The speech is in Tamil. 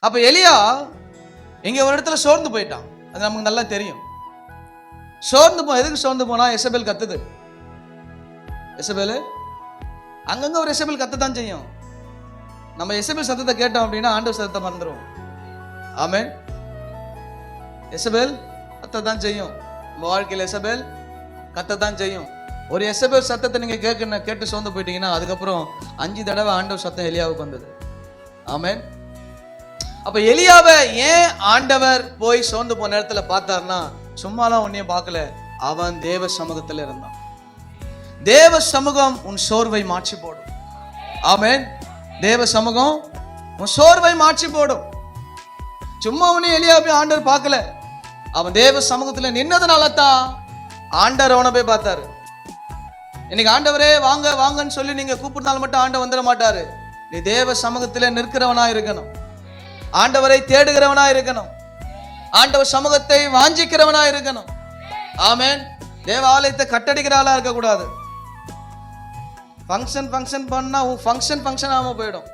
அப்ப எலியா இங்க ஒரு இடத்துல சோர்ந்து போயிட்டான். அது நமக்கு நல்லா தெரியும். எதுக்கு சோர்ந்து போனா? எசபேல் கத்துது. எசபேல் அங்கங்க ஒரு எசபேல் கத்தத்தான் செய்யும். நம்ம எசபேல் சத்தத்தை கேட்டோம் அப்படின்னா ஆண்டவர் சத்தத்தை மறந்துடும். ஆமென். எசபேல் கத்தத்தான் செய்யும். நம்ம வாழ்க்கையில் எசபேல் கத்தத்தான் செய்யும். ஒரு எசபேல் சத்தத்தை நீங்க கேட்டு சோர்ந்து போயிட்டீங்கன்னா அதுக்கப்புறம் 5 தடவை ஆண்டவர் சத்தம் எலியாவுக்கு வந்தது. ஆமென். அப்ப எலியாவை ஏன் ஆண்டவர் போய் சோர்ந்து போன நேரத்துல பார்த்தார்னா, சும்மாலாம் ஒன்னையும் பார்க்கல, அவன் தேவ சமூகத்துல இருந்தான். தேவ சமூகம் உன் சோர்வை மாற்றி போடும். ஆமென். தேவ சமூகம் உன் சோர்வை மாற்றி போடும். சும்மா உன்னை எலியாவை ஆண்டவர் பார்க்கல, அவன் தேவ சமூகத்துல நின்னதுனால தான் ஆண்டவர் அவனை போய் பார்த்தாரு. இன்னைக்கு ஆண்டவரே வாங்க வாங்கன்னு சொல்லி நீங்க கூப்பிட்டாலும் மட்டும் ஆண்டவர் வந்துட மாட்டாரு. நீ தேவ சமூகத்துல நிற்கிறவனா இருக்கணும், ஆண்டவரை தேடுகிறவனா இருக்கணும், ஆண்டவர் சமூகத்தை வாஞ்சிக்கிறவனா இருக்கணும். ஆமென். தேவ ஆலயத்தை கட்டடிக்கிற ஆளா இருக்க கூடாது. ஃபங்க்ஷன் பண்ணா ஃபங்க்ஷன் ஆகாம போயிடும்.